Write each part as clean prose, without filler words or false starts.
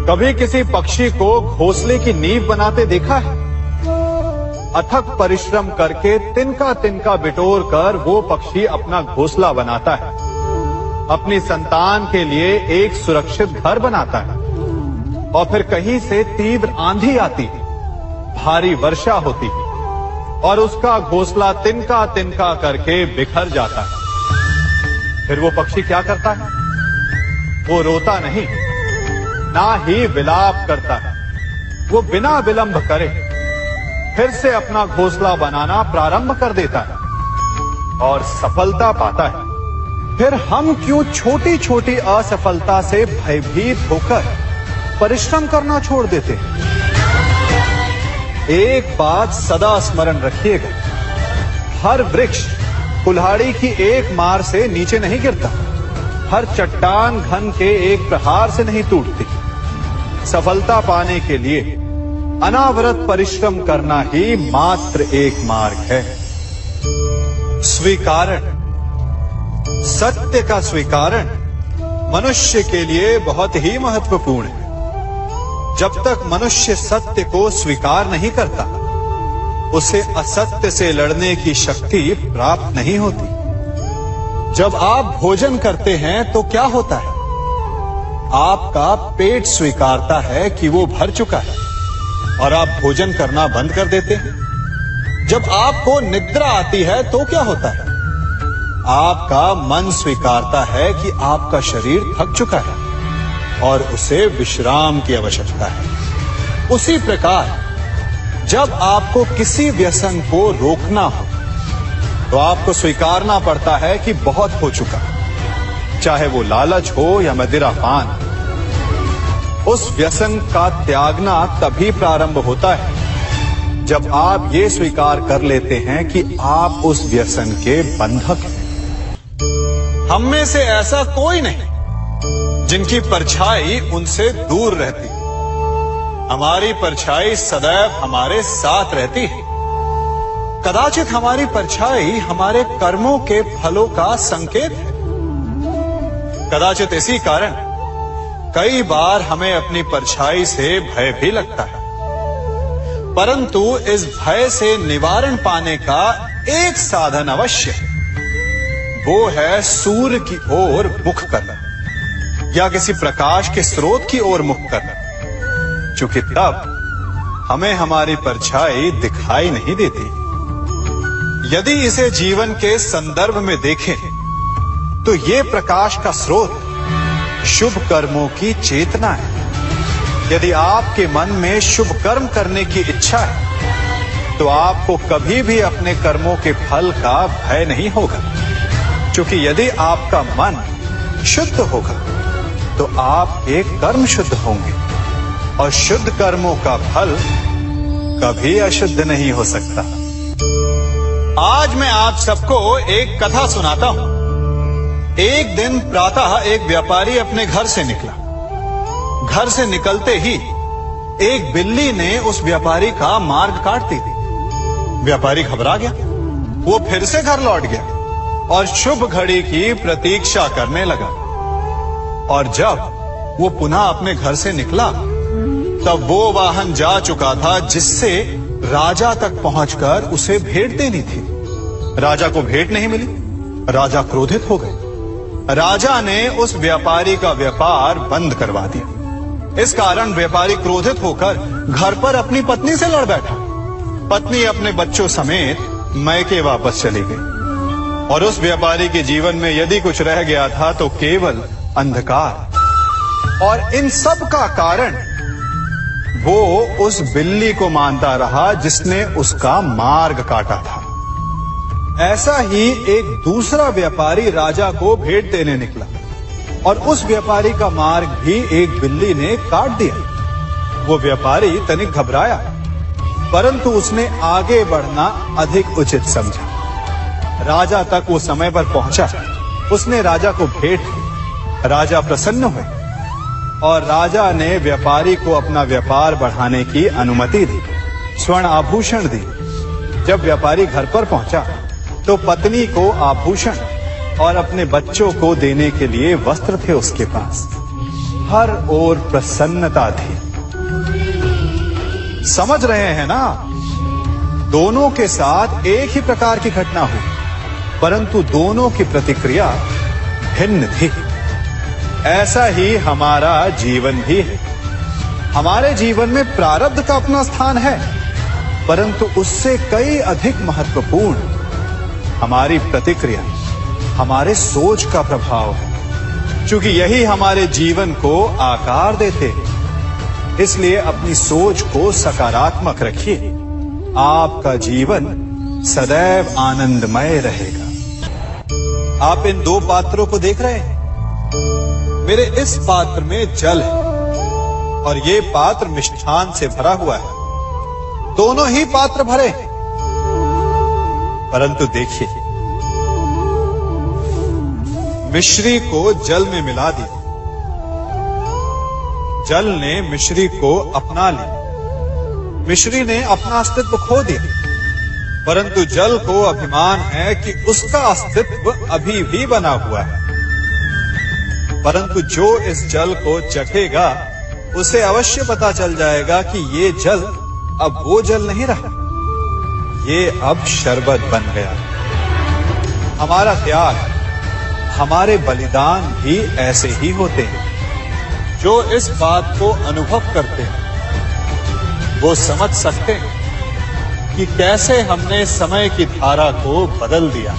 कभी किसी पक्षी को घोंसले की नींव बनाते देखा है? अथक परिश्रम करके तिनका तिनका बिटोर कर वो पक्षी अपना घोंसला बनाता है, अपनी संतान के लिए एक सुरक्षित घर बनाता है। और फिर कहीं से तीव्र आंधी आती है, भारी वर्षा होती है और उसका घोंसला तिनका तिनका करके बिखर जाता है। फिर वो पक्षी क्या करता है? वो रोता नहीं, ना ही विलाप करता है। वो बिना विलंब करे फिर से अपना घोंसला बनाना प्रारंभ कर देता है और सफलता पाता है। फिर हम क्यों छोटी छोटी असफलता से भयभीत होकर परिश्रम करना छोड़ देते हैं? एक बात सदा स्मरण रखिएगा, हर वृक्ष कुल्हाड़ी की एक मार से नीचे नहीं गिरता, हर चट्टान घन के एक प्रहार से नहीं टूटती। सफलता पाने के लिए अनावरत परिश्रम करना ही मात्र एक मार्ग है। स्वीकारण, सत्य का स्वीकारण मनुष्य के लिए बहुत ही महत्वपूर्ण है। जब तक मनुष्य सत्य को स्वीकार नहीं करता, उसे असत्य से लड़ने की शक्ति प्राप्त नहीं होती। जब आप भोजन करते हैं तो क्या होता है? आपका पेट स्वीकारता है कि वो भर चुका है और आप भोजन करना बंद कर देते हैं। जब आपको निद्रा आती है तो क्या होता है? आपका मन स्वीकारता है कि आपका शरीर थक चुका है और उसे विश्राम की आवश्यकता है। उसी प्रकार जब आपको किसी व्यसन को रोकना हो तो आपको स्वीकारना पड़ता है कि बहुत हो चुका, चाहे वो लालच हो या मदिरापान। उस व्यसन का त्यागना तभी प्रारंभ होता है जब आप ये स्वीकार कर लेते हैं कि आप उस व्यसन के बंधक हैं। हम में से ऐसा कोई नहीं जिनकी परछाई उनसे दूर रहती। हमारी परछाई सदैव हमारे साथ रहती है। कदाचित हमारी परछाई हमारे कर्मों के फलों का संकेत है। कदाचित इसी कारण कई बार हमें अपनी परछाई से भय भी लगता है, परंतु इस भय से निवारण पाने का एक साधन अवश्य है। वो है सूर्य की ओर मुख करना या किसी प्रकाश के स्रोत की ओर मुख करना, क्योंकि तब हमें हमारी परछाई दिखाई नहीं देती। यदि इसे जीवन के संदर्भ में देखें तो ये प्रकाश का स्रोत शुभ कर्मों की चेतना है। यदि आपके मन में शुभ कर्म करने की इच्छा है तो आपको कभी भी अपने कर्मों के फल का भय नहीं होगा, क्योंकि यदि आपका मन शुद्ध होगा तो आपके कर्म शुद्ध होंगे और शुद्ध कर्मों का फल कभी अशुद्ध नहीं हो सकता। आज मैं आप सबको एक कथा सुनाता हूं। एक दिन प्रातः एक व्यापारी अपने घर से निकला। घर से निकलते ही एक बिल्ली ने उस व्यापारी का मार्ग काट दी। व्यापारी घबरा गया। वो फिर से घर लौट गया और शुभ घड़ी की प्रतीक्षा करने लगा। और जब वो पुनः अपने घर से निकला तब वो वाहन जा चुका था जिससे राजा तक पहुंचकर उसे भेंट देनी थी। राजा को भेंट नहीं मिली। राजा क्रोधित हो गए। राजा ने उस व्यापारी का व्यापार बंद करवा दिया। इस कारण व्यापारी क्रोधित होकर घर पर अपनी पत्नी से लड़ बैठा। पत्नी अपने बच्चों समेत मैके वापस चली गई और उस व्यापारी के जीवन में यदि कुछ रह गया था तो केवल अंधकार। और इन सब का कारण वो उस बिल्ली को मानता रहा जिसने उसका मार्ग काटा था। ऐसा ही एक दूसरा व्यापारी राजा को भेंट देने निकला और उस व्यापारी का मार्ग भी एक बिल्ली ने काट दिया। वो व्यापारी तनिक घबराया, परंतु उसने आगे बढ़ना अधिक उचित समझा। राजा तक वो समय पर पहुंचा। उसने राजा को भेंट की। राजा प्रसन्न हुए और राजा ने व्यापारी को अपना व्यापार बढ़ाने की अनुमति दी, स्वर्ण आभूषण दी। जब व्यापारी घर पर पहुंचा तो पत्नी को आभूषण और अपने बच्चों को देने के लिए वस्त्र थे उसके पास। हर ओर प्रसन्नता थी। समझ रहे हैं ना, दोनों के साथ एक ही प्रकार की घटना हुई, परंतु दोनों की प्रतिक्रिया भिन्न थी। ऐसा ही हमारा जीवन भी है। हमारे जीवन में प्रारब्ध का अपना स्थान है, परंतु उससे कई अधिक महत्वपूर्ण हमारी प्रतिक्रिया, हमारे सोच का प्रभाव है। क्योंकि यही हमारे जीवन को आकार देते हैं। इसलिए अपनी सोच को सकारात्मक रखिए, आपका जीवन सदैव आनंदमय रहेगा। आप इन दो पात्रों को देख रहे हैं। मेरे इस पात्र में जल है और ये पात्र मिष्ठान से भरा हुआ है। दोनों ही पात्र भरे हैं, परंतु देखिए, मिश्री को जल में मिला दिया, जल ने मिश्री को अपना लिया, मिश्री ने अपना अस्तित्व खो दिया। परंतु जल को अभिमान है कि उसका अस्तित्व अभी भी बना हुआ है। परंतु जो इस जल को चखेगा उसे अवश्य पता चल जाएगा कि ये जल अब वो जल नहीं रहा, ये अब शरबत बन गया। हमारा त्याग, हमारे बलिदान भी ऐसे ही होते हैं। जो इस बात को अनुभव करते हैं वो समझ सकते हैं कि कैसे हमने समय की धारा को बदल दिया।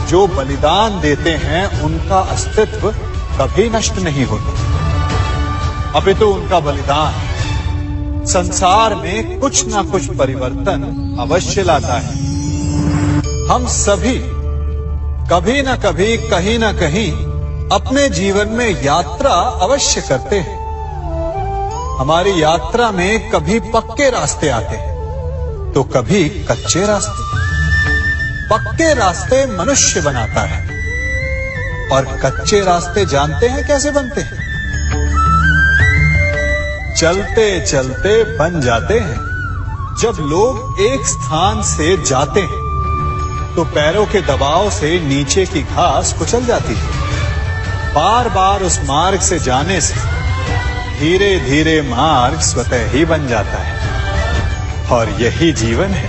जो बलिदान देते हैं उनका अस्तित्व कभी नष्ट नहीं होता, अपितु उनका बलिदान संसार में कुछ ना कुछ परिवर्तन अवश्य लाता है। हम सभी कभी ना कभी, कहीं ना कहीं अपने जीवन में यात्रा अवश्य करते हैं। हमारी यात्रा में कभी पक्के रास्ते आते हैं तो कभी कच्चे रास्ते। पक्के रास्ते मनुष्य बनाता है और कच्चे रास्ते जानते हैं कैसे बनते हैं? चलते चलते बन जाते हैं। जब लोग एक स्थान से जाते हैं तो पैरों के दबाव से नीचे की घास कुचल जाती है। बार बार उस मार्ग से जाने से धीरे धीरे मार्ग स्वतः ही बन जाता है। और यही जीवन है,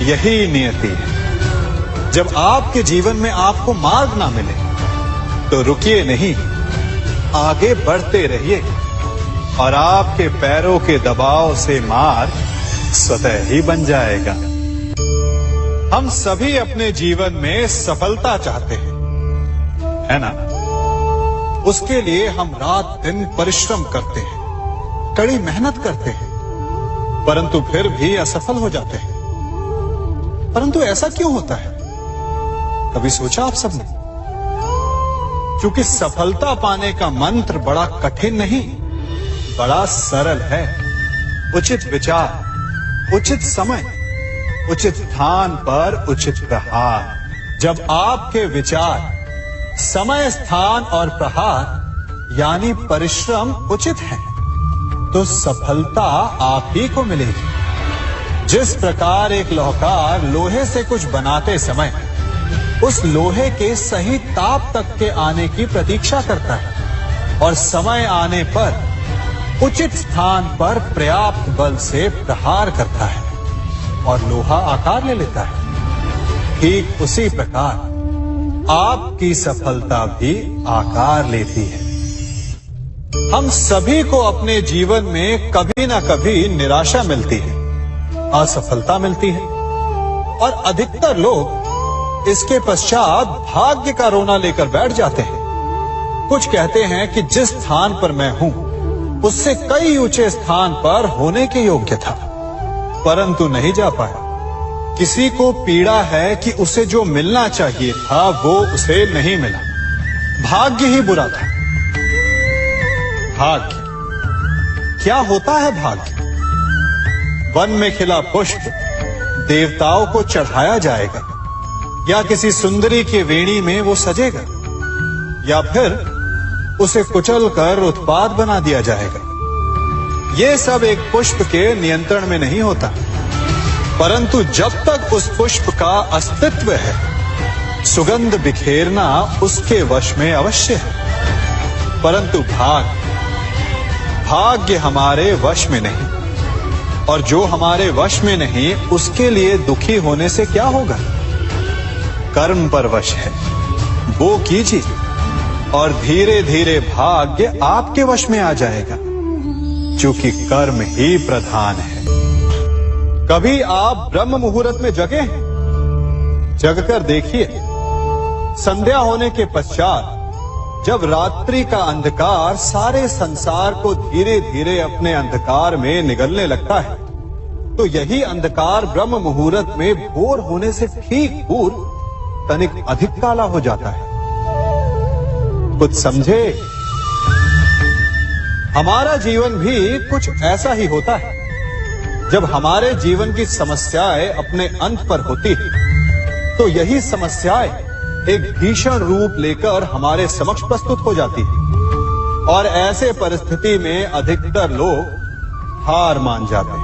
यही नियति है। जब आपके जीवन में आपको मार्ग ना मिले तो रुकिए नहीं, आगे बढ़ते रहिए और आपके पैरों के दबाव से मार्ग स्वतः ही बन जाएगा। हम सभी अपने जीवन में सफलता चाहते हैं, है ना? उसके लिए हम रात दिन परिश्रम करते हैं, कड़ी मेहनत करते हैं, परंतु फिर भी असफल हो जाते हैं। परंतु ऐसा क्यों होता है? कभी सोचा आप सबने? क्योंकि सफलता पाने का मंत्र बड़ा कठिन नहीं, बड़ा सरल है। उचित विचार, उचित समय, उचित स्थान पर उचित प्रहार। जब आपके विचार, समय, स्थान और प्रहार यानी परिश्रम उचित है तो सफलता आप ही को मिलेगी। जिस प्रकार एक लोहार लोहे से कुछ बनाते समय उस लोहे के सही ताप तक के आने की प्रतीक्षा करता है और समय आने पर उचित स्थान पर पर्याप्त बल से प्रहार करता है और लोहा आकार ले लेता है, ठीक उसी प्रकार आपकी सफलता भी आकार लेती है। हम सभी को अपने जीवन में कभी ना कभी निराशा मिलती है, असफलता मिलती है और अधिकतर लोग इसके पश्चात भाग्य का रोना लेकर बैठ जाते हैं। कुछ कहते हैं कि जिस स्थान पर मैं हूं उससे कई ऊंचे स्थान पर होने के योग्य था, परंतु नहीं जा पाया। किसी को पीड़ा है कि उसे जो मिलना चाहिए था वो उसे नहीं मिला, भाग्य ही बुरा था। भाग्य क्या होता है? भाग्य वन में खिला पुष्प देवताओं को चढ़ाया जाएगा या किसी सुंदरी की वेणी में वो सजेगा या फिर उसे कुचल कर उत्पाद बना दिया जाएगा। ये सब एक पुष्प के नियंत्रण में नहीं होता, परंतु जब तक उस पुष्प का अस्तित्व है सुगंध बिखेरना उसके वश में अवश्य है। परंतु भाग्य हमारे वश में नहीं, और जो हमारे वश में नहीं उसके लिए दुखी होने से क्या होगा। कर्म पर वश है, वो कीजिए और धीरे धीरे भाग्य आपके वश में आ जाएगा, क्योंकि कर्म ही प्रधान है। कभी आप ब्रह्म मुहूर्त में जगे हैं? जगकर देखिए, संध्या होने के पश्चात जब रात्रि का अंधकार सारे संसार को धीरे धीरे अपने अंधकार में निगलने लगता है, तो यही अंधकार ब्रह्म मुहूर्त में भोर होने से ठीक पूर्व तनिक अधिक काला हो जाता है। कुछ समझे? हमारा जीवन भी कुछ ऐसा ही होता है। जब हमारे जीवन की समस्याएं अपने अंत पर होती है, तो यही समस्याएं एक भीषण रूप लेकर हमारे समक्ष प्रस्तुत हो जाती है, और ऐसे परिस्थिति में अधिकतर लोग हार मान जाते हैं।